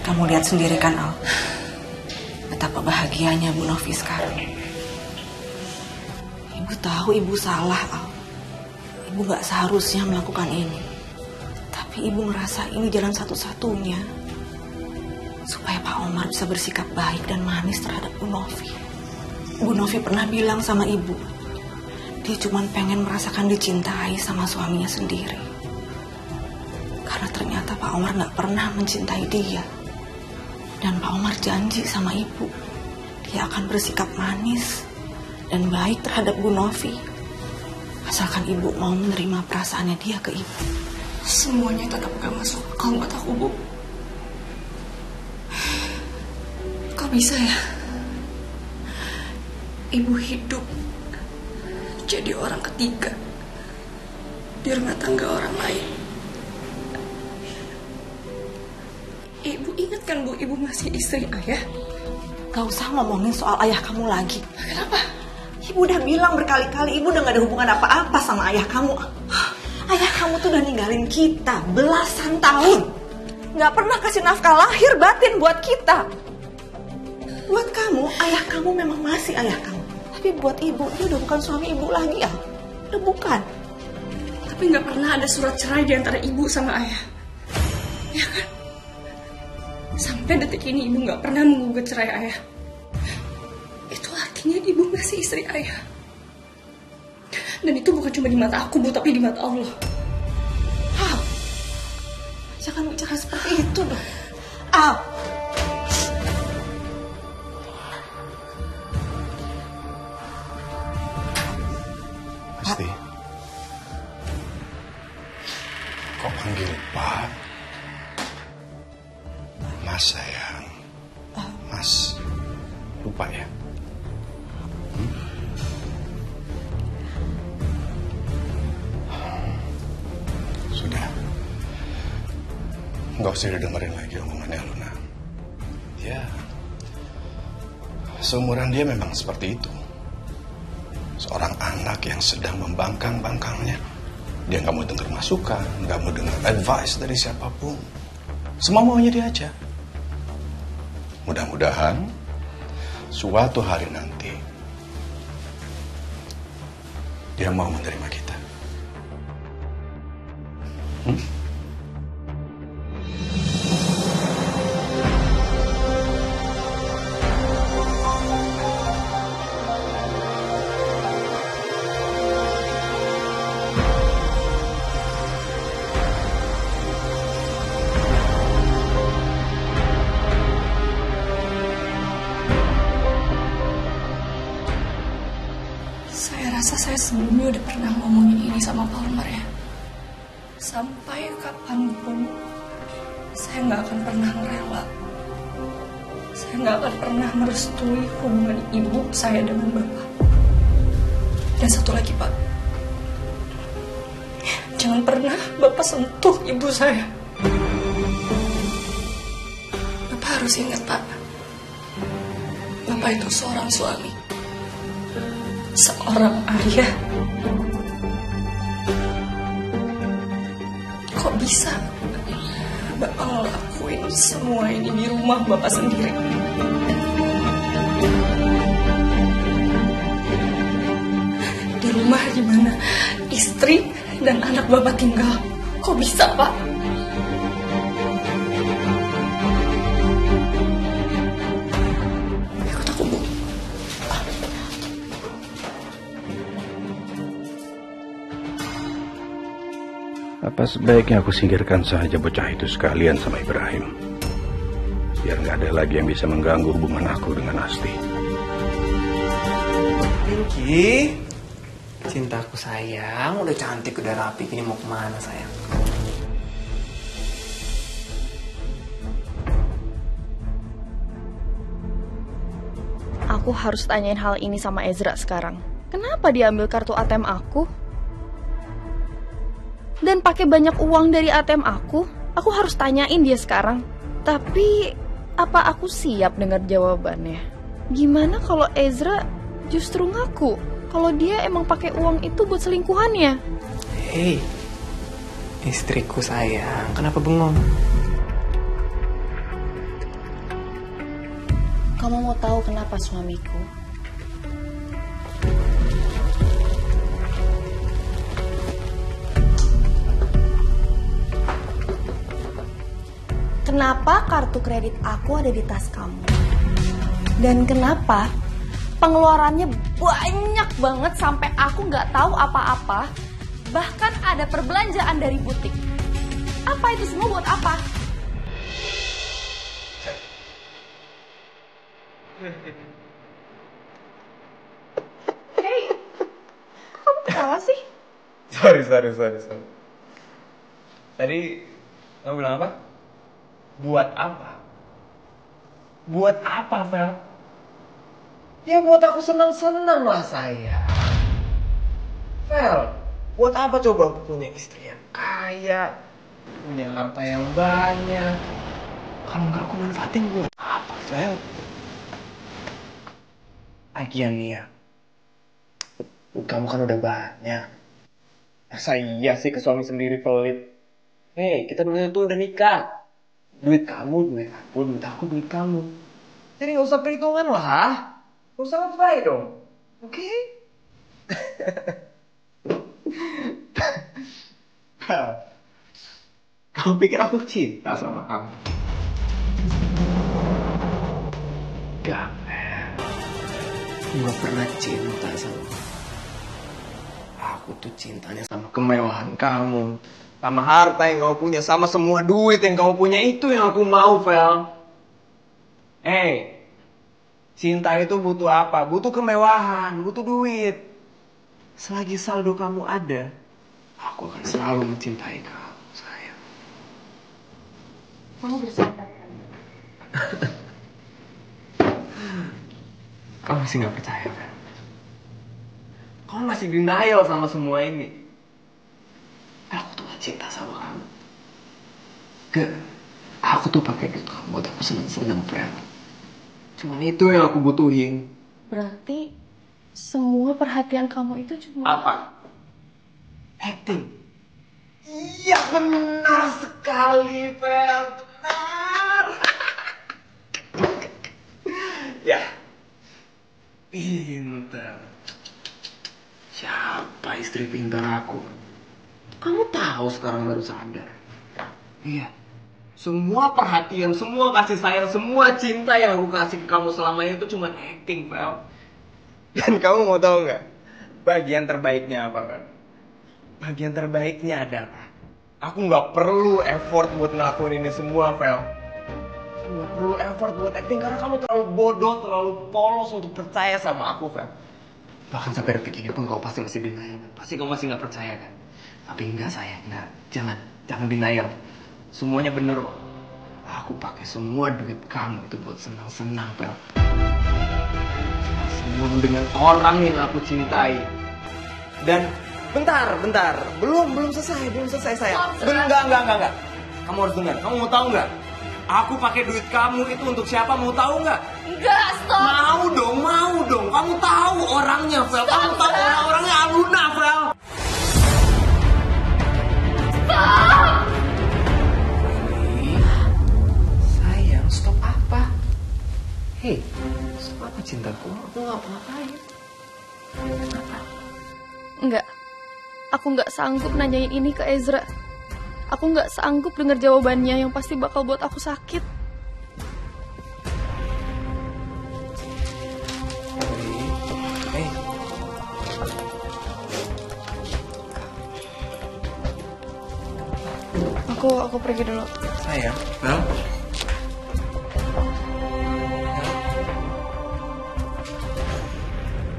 Kamu lihat sendiri kan, Al, betapa bahagianya Bu Novi sekarang. Ibu tahu ibu salah, Al. Ibu gak seharusnya melakukan ini. Tapi ibu ngerasa ini jalan satu-satunya supaya Pak Omar bisa bersikap baik dan manis terhadap Bu Novi. Bu Novi pernah bilang sama ibu, dia cuma pengen merasakan dicintai sama suaminya sendiri. Karena ternyata Pak Omar gak pernah mencintai dia. Dan Pak Omar janji sama ibu, dia akan bersikap manis dan baik terhadap Bu Novi, asalkan ibu mau menerima perasaannya dia ke ibu. Semuanya tetap gak masuk akal buat aku, Bu. Kok bisa ya? Ibu hidup jadi orang ketiga di rumah tangga orang lain. Ibu ingat kan, Bu, ibu masih istri ayah? Gak usah ngomongin soal ayah kamu lagi. Kenapa? Ibu udah bilang berkali-kali, ibu udah gak ada hubungan apa-apa sama ayah kamu. Ayah kamu tuh udah ninggalin kita belasan tahun. Gak pernah kasih nafkah lahir batin buat kita. Buat kamu, ayah kamu memang masih ayah kamu. Tapi buat ibu, dia udah bukan suami ibu lagi, ya. Udah bukan. Tapi gak pernah ada surat cerai di antara ibu sama ayah. Ya kan? Sampai detik ini ibu gak pernah menggugat cerai ayah. Itu artinya ibu masih istri ayah. Dan itu bukan cuma di mata aku, Bu, tapi di mata Allah. Al, jangan bicara seperti itu dong. Al. Pasti. Kok panggil Pak? Mas sayang. Mas. Lupa ya? Sudah. Nggak usah didengerin lagi omongannya Luna. Ya. Seumuran dia memang seperti itu. Seorang anak yang sedang membangkang-bangkangnya. Dia nggak mau dengar masukan, nggak mau dengar advice dari siapapun. Semua maunya dia aja. Mudah-mudahan suatu hari nanti dia mau menerima kita. Saya rasa saya sebelumnya udah pernah ngomongin ini sama Pak Omar ya. Sampai kapanpun saya nggak akan pernah ngerela. Saya nggak akan pernah merestui hubungan ibu saya dengan bapak. Dan satu lagi, Pak, jangan pernah bapak sentuh ibu saya. Bapak harus ingat, Pak, bapak itu seorang suami, seorang ayah. Kok bisa Bapak ngelakuin semua ini di rumah Bapak sendiri? Di rumah di mana istri dan anak Bapak tinggal. Kok bisa, Pak? Ikut aku, Bu. Apa sebaiknya aku singkirkan saja bocah itu sekalian sama Ibrahim? Biar nggak ada lagi yang bisa mengganggu hubungan aku dengan Asti. Pinky, cintaku sayang, udah cantik, udah rapi, ini mau kemana sayang? Aku harus tanyain hal ini sama Ezra sekarang. Kenapa dia ambil kartu ATM aku? Dan pakai banyak uang dari ATM aku? Aku harus tanyain dia sekarang. Tapi, apa aku siap dengar jawabannya? Gimana kalau Ezra justru ngaku kalau dia emang pakai uang itu buat selingkuhannya? Hei, istriku sayang, kenapa bengong? Kamu mau tahu kenapa suamiku? Kenapa kartu kredit aku ada di tas kamu? Dan kenapa pengeluarannya banyak banget sampai aku nggak tahu apa-apa? Bahkan ada perbelanjaan dari butik. Apa itu semua buat apa? Hey, kamu ketawa sih? Sorry. Tadi kamu bilang apa? Buat apa? Buat apa, Vel? Ya buat aku senang-senang lah saya. Vel, buat apa coba aku punya istri yang kaya, punya harta yang banyak? Kalau nggak aku manfaatin buat apa, Vel? Lagian nih ya, kamu kan udah banyak. Masa iya sih ke suami sendiri pelit? Hei, kita udah nikah. Duit kamu, duit aku, duit kamu. Jadi nggak usah perhitungan lah. Nggak usah lebay dong. Oke? Kamu pikir aku cinta sama kamu? Gak, aku gak pernah cinta sama kamu. Aku tuh cintanya sama kemewahan kamu, sama harta yang kamu punya, sama semua duit yang kamu punya. Itu yang aku mau, Vel. Cinta itu butuh apa? Butuh kemewahan, butuh duit. Selagi saldo kamu ada, aku akan selalu mencintai kamu, sayang. Kamu bersabar. Kamu masih gak percaya, kan? Kamu masih denial sama semua ini. Aku tuh gak cinta sama kamu. Gak. Aku tuh pakai duit kamu buat aku seneng-seneng, Fel. Cuman itu yang aku butuhin. Berarti semua perhatian kamu itu cuma... Apa? Acting. Iya, benar sekali, Fel. Benar. Ya. Pintar. Siapa istri pintar aku? Kamu tahu sekarang baru sadar. Iya. Semua perhatian, semua kasih sayang, semua cinta yang aku kasih ke kamu selama ini itu cuma acting, Fel. Dan kamu mau tahu nggak? Bagian terbaiknya apa, kan? Bagian terbaiknya adalah aku nggak perlu effort buat ngelakuin ini semua, Fel. Nggak perlu effort buat acting karena kamu terlalu bodoh, terlalu polos untuk percaya sama aku, Fel. Bahkan sampai detik ini pun kau pasti masih denial. Pasti kau masih nggak percaya, kan? Tapi enggak, sayang, enggak. Jangan denial. Semuanya bener kok. Aku pakai semua duit kamu itu buat senang-senang, Pel. Semua dengan orang yang aku cintai. Dan bentar. Belum selesai sayang. Enggak. Kamu harus dengar. Kamu mau tahu nggak? Aku pakai duit kamu itu untuk siapa? Mau tahu nggak? Enggak, stop! Mau dong. Kamu tahu orangnya, Fel. Kamu tahu orang-orangnya Aluna, Fel. Stop! Sayang, stop apa? Hei, stop apa cintaku? Aku nggak ngapain. Kenapa? Enggak. Aku nggak sanggup nanyain ini ke Ezra. Aku nggak sanggup dengar jawabannya yang pasti bakal buat aku sakit. Hey. Aku pergi dulu. Sayang, Bel.